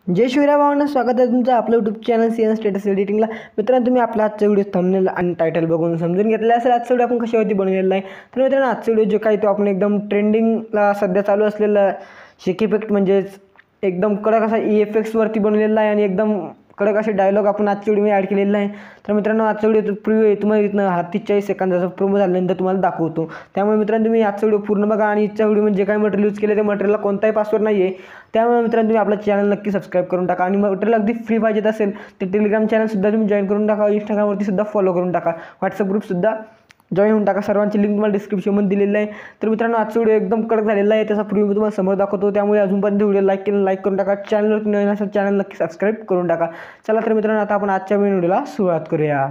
जय शिवराय भावांनो, स्वागत आहे तुमचं आपलं यूट्यूब चॅनल सीएन स्टेटस एडिटिंगला। मित्रांनो, तुम्ही आपला आजचा व्हिडिओ थंबनेल आणि टायटल बघून समजून घेतलेला असेल आजचा व्हिडिओ आपण कशावरती बनवलेला आहे। तर मित्रांनो, आजचा व्हिडिओ जो काही तो आपण एकदम ट्रेंडिंगला सध्या चालू असलेला शेक इफेक्ट म्हणजेच एकदम कडक असा EFX वरती बनवलेला आहे आणि एकदम कडक असे डायलॉग आपण आजच्या व्हिडिओमध्ये ॲड केलेला आहे। तर मित्रांनो, आजचा व्हिडिओ प्रिव्ह्यू आहे, तुम्हाला इथनं 30-40 सेकंदाचा प्रोमो झाल्यानंतर तुम्हाला दाखवतो। त्यामुळे मित्रांनो, तुम्ही आजचा व्हिडिओ पूर्ण बघा आणि आजच्या व्हिडिओमध्ये जे काही मटेरियल यूज केले ते मटेरियलला कोणताही पासवर्ड नाही आहे। त्यामुळे मित्रांनो, तुम्ही आपलं चॅनल नक्की सबस्क्राईब करून टाका आणि मटेरियल अगदी फ्री पाहिजे असेल तर टेलिग्राम चॅनलसुद्धा तुम्ही जॉईन करून टाका, इंस्टाग्रामवरती सुद्धा फॉलो करून टाका, व्हॉट्सअप ग्रुपसुद्धा जॉईन होऊन टाका। सर्वांची लिंक तुम्हाला डिस्क्रिप्शनमध्ये दिलेली आहे। तर मित्रांनो, आजचा व्हिडिओ एकदम कडक झालेला आहे, त्याचा प्रिव्ह्यू तुम्हाला समोर दाखवतो। त्यामुळे अजूनपर्यंत व्हिडिओ लाईक करून टाका, चॅनलवर नवीन असेल चॅनल नक्की सबस्क्राईब करून टाका। चला तर मित्रांनो, आता आपण आजच्या व्हिडिओला सुरुवात करूया।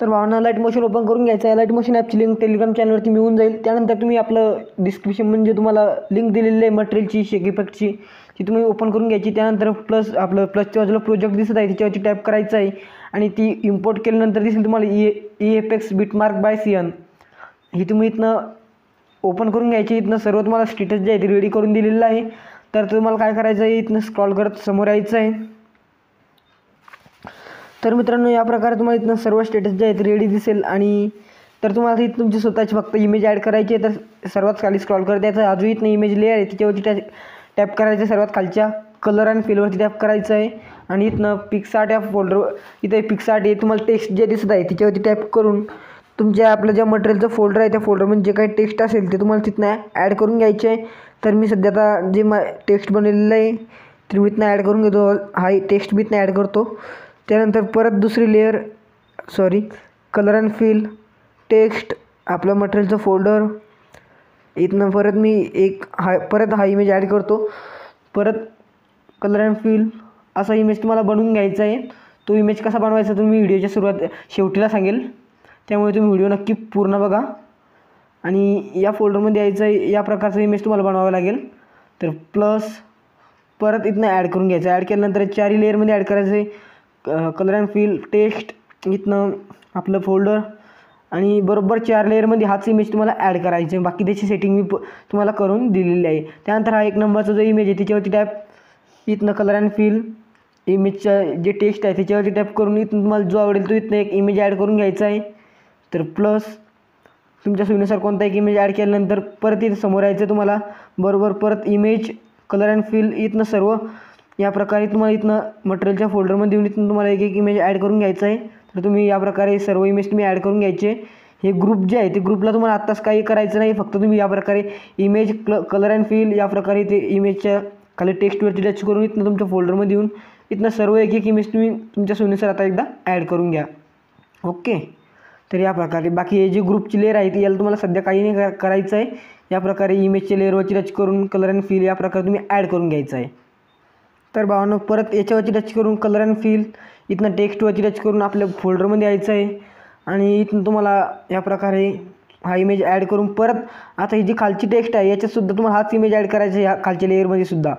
तर भावना लाईट मोशन ओपन करून घ्यायचं आहे। लाईट मोशन ॲपची लिंक टेलिग्राम चॅनलवरती मिळून जाईल। त्यानंतर तुम्ही आपलं डिस्क्रिप्शन म्हणजे तुम्हाला लिंक दिलेली आहे मटेरियलची शेक इफेक्टची, ती तुम्ही ओपन करून घ्यायची। त्यानंतर आपलं प्लसच्या बाजूला प्रोजेक्ट दिसत आहे त्याच्यावरती टॅप करायचं आहे आणि ती इम्पोर्ट केल्यानंतर दिसेल तुम्हाला EFX बिटमार्क बाय सीएन, ही तुम्ही इथनं ओपन करून घ्यायची। इथनं सर्व तुम्हाला स्टेटस जे आहे ते रेडी करून दिलेलं आहे। तर तुम्हाला काय करायचं आहे, इथनं स्क्रॉल करत समोर यायचं आहे। तर मित्रांनो, या प्रकारे तुम्हाला इथनं सर्व स्टेटस जे आहेत रेडी दिसेल आणि तर तुम्हाला इथं तुमची स्वतःची फक्त इमेज ॲड करायची आहे। तर सर्वात खाली स्क्रॉल करत यायचं, अजून इथनं इमेज लेअर आहे त्याच्यावरती टॅप करायचं, सर्वात खालच्या कलर आणि फिलवरती टॅप करायचं आहे आणि इथनं पिक्सआर्ट या फोल्डर इथे पिक्सआर्ट आहे, तुम्हाला टेक्स्ट जे दिसत आहे त्याच्यावरती टॅप करून तुमच्या आपलं ज्या मटेरियलचं फोल्डर आहे त्या फोल्डरमध्ये जे काही टेक्स्ट असेल ते तुम्हाला तिथनं ॲड करून घ्यायचे आहे। तर मी सध्या आता जे टेक्स्ट बनवलेलं आहे ते मी इथनं ॲड करून घेतो, हा टेक्स्ट मी इथनं ॲड करतो। त्यानंतर परत दुसरी layer colour and fill, text, आपलं मटेरियलचं फोल्डर, इथनं परत मी परत हा इमेज ॲड करतो, परत कलर अँड फिल असा इमेज तुम्हाला बनवून घ्यायचा आहे। तो इमेज कसा बनवायचा तुम्ही व्हिडिओच्या शेवटीला सांगेल, त्यामुळे तुम्ही व्हिडिओ नक्की पूर्ण बघा आणि या फोल्डरमध्ये यायचं आहे। या प्रकारचा इमेज तुम्हाला बनवावा लागेल। तर प्लस परत इथनं ॲड करून घ्यायचं, ॲड केल्यानंतर 4 लेअरमध्ये ॲड करायचं आहे, कलर अँड फिल, टेक्स्ट, इथनं आपलं फोल्डर आणि बरोबर 4 लेअरमध्ये हाच इमेज तुम्हाला ॲड करायचे। बाकी त्याची सेटिंग मी तुम्हाला करून दिलेली आहे। त्यानंतर हा 1 नंबरचा जो इमेज आहे त्याच्यावरती टॅप, इथनं कलर अँड फिल, इमेजचं जे टेक्स्ट आहे त्याच्यावरती टॅप करून इथून तुम्हाला जो आवडेल तो इथनं एक इमेज ॲड करून घ्यायचा आहे। तर प्लस तुमच्या सोयीनुसार कोणता एक इमेज ॲड केल्यानंतर परत इथं समोर यायचं तुम्हाला, बरोबर परत इमेज, कलर अँड फिल, इथनं सर्व या प्रकारे तुम्हाला इथनं मटेरियलच्या फोल्डरमध्ये येऊन इथून तुम्हाला एक इमेज ॲड करून घ्यायचं आहे। तर तुम्ही या प्रकारे सर्व इमेज तुम्ही ॲड करून घ्यायचे। हे ग्रुप जे आहे ते ग्रुपला तुम्हाला आत्ताच काही करायचं नाही, फक्त तुम्ही या प्रकारे इमेज, कलर अँड फिल या प्रकारे ते इमेजच्या खाली टेक्स्टवरती टच करून इथनं तुमच्या फोल्डरमध्ये येऊन इथनं सर्व एक इमेज तुम्ही तुमच्या सोयीनुसार आता एकदा ॲड करून घ्या। ओके, तर या प्रकारे बाकी हे जे ग्रुपची लेअर आहे ती याला तुम्हाला सध्या काही नाही करायचं आहे। या प्रकारे इमेजच्या लेअरवरती टच करून कलर अँड फिल या प्रकारे तुम्ही ॲड करून घ्यायचं आहे। तर भावांनो, परत याच्यावरती टच करून कलर अँड फिल, इथनं टेक्स्टवरती टच करून आपल्या फोल्डरमध्ये यायचं आहे आणि इथून तुम्हाला या प्रकारे हा इमेज ॲड करून परत आता ही जी खालची टेक्स्ट आहे याच्यातसुद्धा तुम्हाला हाच इमेज ॲड करायचा आहे, ह्या खालच्या लेअरमध्ये सुद्धा।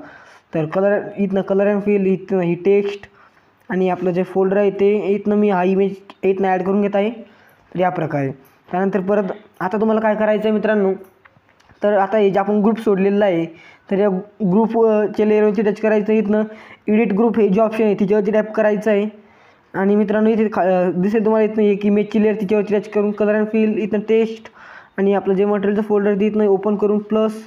तर इथनं कलर अँड फिल, इथनं ही टेक्स्ट आणि आपलं जे फोल्डर आहे ते इथनं मी हा इमेज इथनं ॲड करून घेत आहे। तर या प्रकारे त्यानंतर परत आता तुम्हाला काय करायचं आहे मित्रांनो, तर आता हे जे आपण ग्रुप सोडलेलं आहे तर या ग्रुपच्या लेअरवरती टच करायचं, इथनं एडिट ग्रुप हे जे ऑप्शन आहे तिच्यावरती टॅप करायचं आहे आणि मित्रांनो इथे दिसेल तुम्हाला इथनं एक इमेजची लेअर तिच्यावरती टच करून कलर अँड फिल, इथनं टेक्स्ट आणि आपलं जे मटेरियलचं फोल्डर ते इथनं ओपन करून प्लस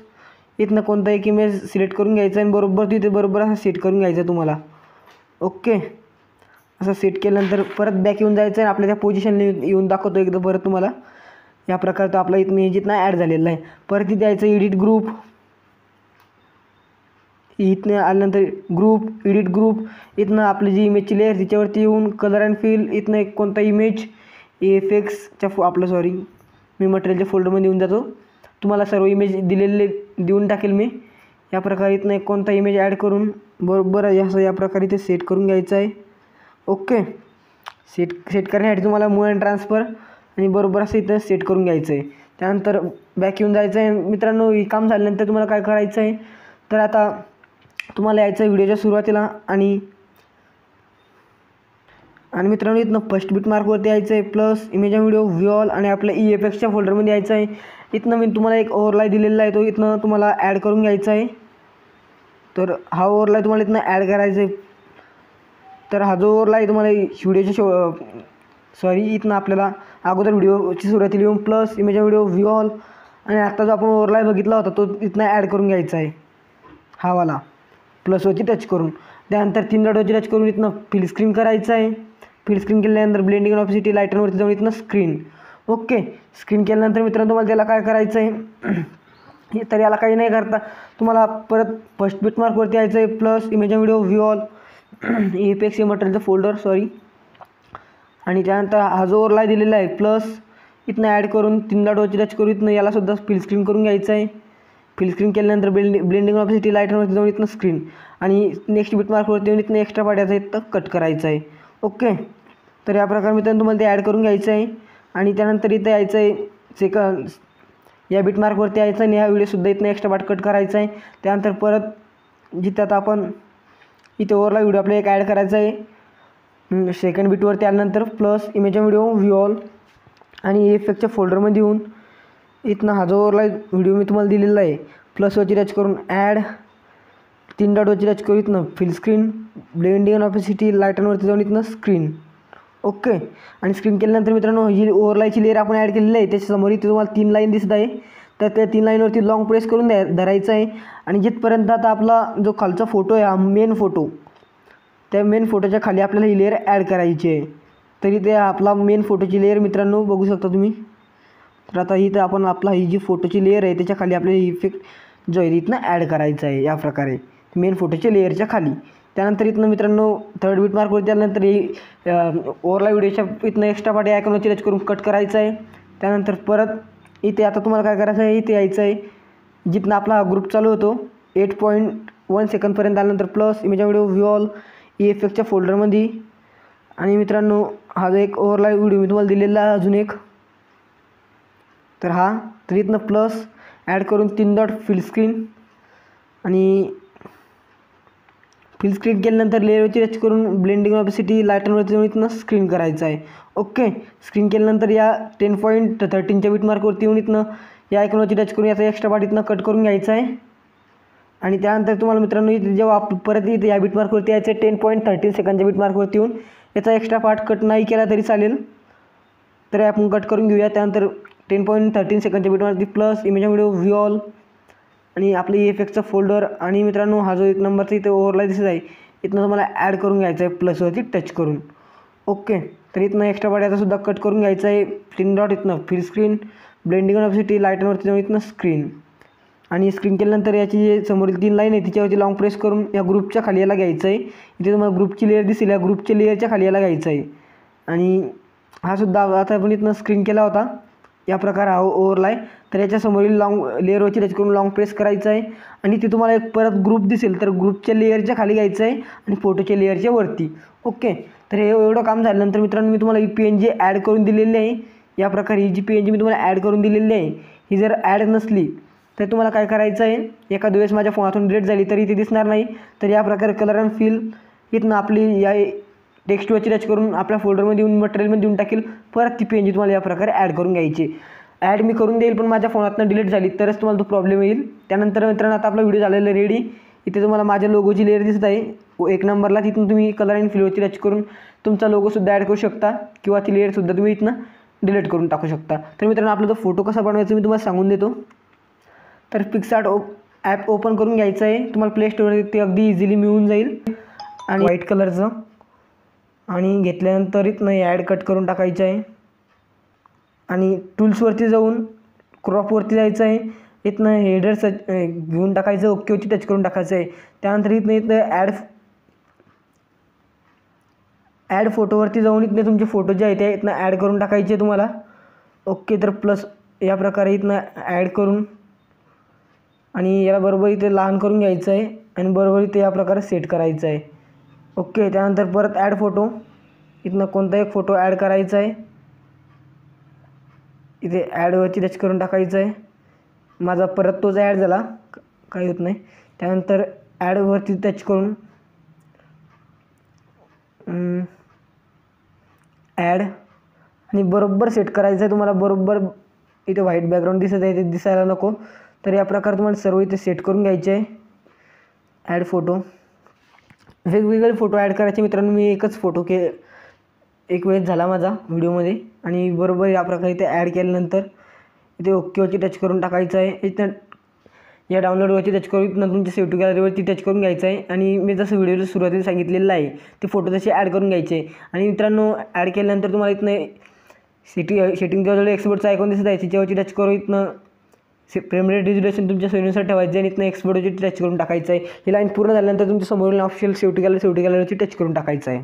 इथनं कोणता एक इमेज सिलेक्ट करून घ्यायचा आणि बरोबर तिथे बरोबर असं सेट करून घ्यायचं तुम्हाला। ओके, असं सेट केल्यानंतर परत बॅक येऊन जायचं आणि आपल्या त्या पोझिशनला येऊन दाखवतो एकदा परत तुम्हाला। या प्रकारे तो आपला इथनं इथनं ॲड झालेला आहे। परत इथे यायचं एडिट ग्रुप, इथनं आल्यानंतर ग्रुप, एडिट ग्रुप, इथनं आपली जी इमेजची लेअर तिच्यावरती येऊन कलर अँड फिल, इथनं एक कोणता इमेज EFXच्या मी मटेरियलच्या फोल्डरमध्ये येऊन जातो, तुम्हाला सर्व इमेज दिलेले देऊन टाकेल मी। या प्रकारे इथनं एक कोणता इमेज ॲड करून बरोबर असं या प्रकारे ते सेट करून घ्यायचं आहे। ओके, सेट करण्यासाठी तुम्हाला मूव अँड ट्रान्सफर आणि बरोबर असं इथं सेट करून घ्यायचं आहे। त्यानंतर बॅक येऊन जायचं आहे मित्रांनो. हे काम झाल्यानंतर तुम्हाला काय करायचं आहे, तर आता तुम्हाला यायचं आहे व्हिडिओच्या सुरुवातीला आणि मित्रांनो इथनं फर्स्ट बिटमार्कवरती यायचं आहे, plus image and video view all आणि आपल्या EFXच्या फोल्डरमध्ये यायचं आहे. इथनं मी तुम्हाला एक ओव्हरलाय दिलेला आहे, तो इथनं तुम्हाला ॲड करून घ्यायचा आहे. तर हा ओव्हरलाय तुम्हाला इथनं ॲड करायचा आहे. तर हा जो ओव्हरलाय तुम्हाला व्हिडिओच्या इथनं आपल्याला अगोदर व्हिडिओची सुरुवातीला येऊन plus image and video view all आणि आता जो आपण ओव्हरलाय बघितला होता तो इथनं ॲड करून घ्यायचा आहे, हा वाला प्लसवरती टच करून. त्यानंतर 3 डॉटवरती टच करून इथनं फिल स्क्रीन करायचं आहे. फिल स्क्रीन केल्यानंतर ब्लेंडिंग आणि ऑपेसिटी लाईटनवरती जाऊन इथनं स्क्रीन. ओके, स्क्रीन केल्यानंतर मित्रांनो तुम्हाला त्याला काय करायचं आहे, तर याला काही नाही करता तुम्हाला परत फर्स्ट बिटमार्कवरती यायचं आहे, plus image and video view all EFX मटेरियलचं फोल्डर आणि त्यानंतर हा जो ओव्हरलाय दिलेला आहे प्लस इथनं ॲड करून 3 डॉटवरती टच करून इथनं यालासुद्धा फिल स्क्रीन करून घ्यायचं आहे. फिल स्क्रीन केल्यानंतर ब्लेंडिंग ऑपेसिटी लाईटनवरती जाऊन इथनं स्क्रीन आणि नेक्स्ट बिटमार्कवरती येऊन इथनं एक्स्ट्रा पार्ट याचा इथं कट करायचं आहे. ओके, तर या प्रकारे मित्रांनो तुम्हाला ते ॲड करून घ्यायचं आहे आणि त्यानंतर इथं यायचं आहे या बिटमार्कवरती यायचं आणि ह्या व्हिडिओसुद्धा इथनं एक्स्ट्रा पार्ट कट करायचा आहे. त्यानंतर परत जिथं आता आपण इथे ओव्हरला व्हिडिओ आपल्याला एक ॲड करायचा आहे सेकंड बिटवरती आल्यानंतर plus image video view all आणि EFXच्या फोल्डरमध्ये येऊन इथनं हा जो ओव्हरला व्हिडिओ मी तुम्हाला दिलेला आहे प्लसवरती टच करून ॲड 3 डॉटवरती टच करून इथनं फिल स्क्रीन ब्लेंडिंग आणि ऑपेसिटी लाईटनवरती जाऊन इथनं स्क्रीन. ओके, आणि स्क्रीन केल्यानंतर मित्रांनो ही ओव्हरलायची लेअर आपण ॲड केलेली आहे त्याच्यासमोर इथे तुम्हाला 3 लाईन दिसत आहे. तर त्या 3 लाईनवरती लॉंग प्रेस करून धरायचं आहे आणि जिथपर्यंत आता आपला जो खालचा फोटो आहे हा मेन फोटो, त्या मेन फोटोच्या खाली आपल्याला ही लेअर ॲड करायची आहे. तरी ते आपला मेन फोटोची लेअर मित्रांनो बघू शकता तुम्ही. तर आता इथं आपण आपला ही जी फोटोची लेअर आहे त्याच्या खाली आपल्याला इफेक्ट जो आहे इथनं ॲड करायचा आहे या प्रकारे मेन फोटोच्या लेअरच्या खाली. त्यानंतर इथनं मित्रांनो थर्ड बिटमार्कवरती आल्यानंतर ही ओव्हरलाय व्हिडिओच्या इथनं एक्स्ट्रा पार्ट आयकॉनवरती टच करून कट करायचा आहे. त्यानंतर परत इथे आता तुम्हाला काय करायचं आहे, इथे यायचं आहे जिथनं आपला ग्रुप चालू होतो 8.1 सेकंदपर्यंत आल्यानंतर plus image video view all EFXच्या फोल्डरमध्ये आणि मित्रांनो हा जो एक ओव्हरलाय व्हिडिओ मी तुम्हाला दिलेला आहे अजून एक, तर इथनं प्लस ॲड करून 3 डॉट फिल स्क्रीन आणि फिल स्क्रीन केल्यानंतर लेअरवरती टच करून ब्लेंडिंग ऑपेसिटी लाईटनवरती जाऊन इथनं स्क्रीन करायचं आहे. ओके, स्क्रीन केल्यानंतर या 10.13च्या बिटमार्कवरती येऊन इथनं या आयकॉनवरती टच करून याचा एक्स्ट्रा पार्ट इथनं कट करून घ्यायचा आहे आणि त्यानंतर तुम्हाला मित्रांनो इथे जेव्हा परत इथे या बिटमार्कवरती यायचं आहे 10.13 सेकंडच्या बिटमार्कवरती येऊन याचा एक्स्ट्रा पार्ट कट नाही केला तरी चालेल, तर आपण कट करून घेऊया. त्यानंतर 10.13 सेकंडच्या बिटमार्कवरती plus image video view all आणि आपले EFXचा फोल्डर आणि मित्रांनो हा जो 1 नंबरचा इथे ओव्हरलाय दिसत आहे इथनं तुम्हाला ॲड करून घ्यायचा आहे प्लसवरती टच करून. ओके, तर इथनं एक्स्ट्रा पार्ट याचासुद्धा कट करून घ्यायचा आहे. 3 डॉट इथनं फिल स्क्रीन ब्लेंडिंग ऑपेसिटी लाईटनवरती जाऊन इथनं स्क्रीन आणि स्क्रीन केल्यानंतर याची जे समोरील 3 लाईन आहे तिच्यावरती लॉंग प्रेस करून या ग्रुपच्या खाली याला घ्यायचं आहे. इथे तुम्हाला ग्रुपची लेअर दिसेल, या ग्रुपच्या लेअरच्या खाली याला घ्यायचं आहे आणि हा सुद्धा आता आपण इथनं स्क्रीन केला होता या प्रकार हा ओव्हरलाय. तर याच्या समोरील लॉंग लेअरवरती टच करून लॉंग प्रेस करायचं आहे आणि ते तुम्हाला एक परत ग्रुप दिसेल, तर ग्रुपच्या लेअरच्या खाली घ्यायचं आहे आणि फोटोच्या लेअरच्या वरती. ओके, तर हे एवढं काम झाल्यानंतर मित्रांनो मी तुम्हाला ही PNG ॲड करून दिलेली आहे या प्रकारे. ही जी PNG मी तुम्हाला ॲड करून दिलेली आहे ही जर ॲड नसली तर तुम्हाला काय करायचं आहे, एखाद्या वेळेस माझ्या फोनातून डिलीट झाली तरी ती दिसणार नाही. तर या प्रकारे कलर अँड फिल इथनं आपली या टेक्स्टवरची टच करून आपल्या फोल्डरमध्ये येऊन मटेरियलमध्ये देऊन टाकेल. परत ती PNG तुम्हाला या प्रकारे ॲड करून घ्यायची. ॲड मी करून देईल पण माझ्या फोनातनं डिलीट झाली तरच तुम्हाला तो प्रॉब्लेम येईल. त्यानंतर मित्रांनो आता आपला व्हिडिओ झालेला रेडी. इथे तुम्हाला माझ्या लोगोची लेअर दिसत आहे 1 नंबरला, तिथून तुम्ही कलर अँड फिलवरती टच करून तुमचा लोगोसुद्धा ॲड करू शकता किंवा ती लेअरसुद्धा तुम्ही इथनं डिलीट करून टाकू शकता. तर मित्रांनो आपला तो फोटो कसा बनवायचा मी तुम्हाला सांगून देतो. तर पिक्सआर्ट ॲप ओपन करून घ्यायचं आहे. तुम्हाला प्ले स्टोअरवरती ते अगदी इझिली मिळून जाईल आणि व्हाईट कलरचं आणि घेतल्यानंतर इथनं ॲड कट करून टाकायचं आहे आणि टूल्सवरती जाऊन क्रॉपवरती जायचं आहे. इथनं हेडर्स घेऊन टाकायचं, ओकेवरती टच करून टाकायचं आहे. त्यानंतर इथं ॲड फोटोवरती जाऊन इथनं तुमचे फोटो जे आहेत ते इथनं ॲड करून टाकायचे तुम्हाला. ओके, तर प्लस या प्रकारे इथनं ॲड करून आणि याला बरोबर इथे लहान करून घ्यायचं आहे आणि बरोबर इथे या प्रकारे सेट करायचं आहे. ओके, त्यानंतर परत ॲड फोटो इथनं कोणता एक फोटो ॲड करायचा आहे इथे ॲडवरती टच करून टाकायचं आहे. माझा परत तोच ॲड झाला, काही होत नाही. त्यानंतर ॲडवरती टच करून ॲड आणि बरोबर सेट करायचं आहे तुम्हाला. बरोबर इथे व्हाईट बॅकग्राऊंड दिसत आहे, ते दिसायला नको. तर या प्रकारे तुम्हाला सर्व इथे सेट करून घ्यायचे आहे. ॲड फोटो, वेगवेगळे फोटो ॲड करायचे मित्रांनो. मी एकच फोटो एक वेळेस झाला माझा व्हिडिओमध्ये. आणि बरोबर या प्रकारे इथे ॲड केल्यानंतर इथे ओकेवरती टच करून टाकायचं आहे. इथं या डाउनलोडवरती टच करून इथनं तुमच्या सेव्ह टू गॅलरीवरती टच करून घ्यायचं आहे. आणि मी जसं व्हिडिओला सुरुवातीला सांगितलेलं आहे ते फोटो तसे ॲड करून घ्यायचे. आणि मित्रांनो ॲड केल्यानंतर तुम्हाला इथनं सेटिंगजवळ एक्सपोर्टचा आयकॉन दिसत आहे, त्याच्यावरती टच करून इथनं फ्रेम रेट रेझोल्यूशन तुमच्या सोयीनुसार ठेवायचं आहे. आणि इथनं एक्सपोर्टवरती टच करून टाकायचं आहे. ही लाईन पूर्ण झाल्यानंतर तुमच्या समोरील ऑप्शनल सेव्ह टू गॅलरीवरती टच करून टाकायचं आहे.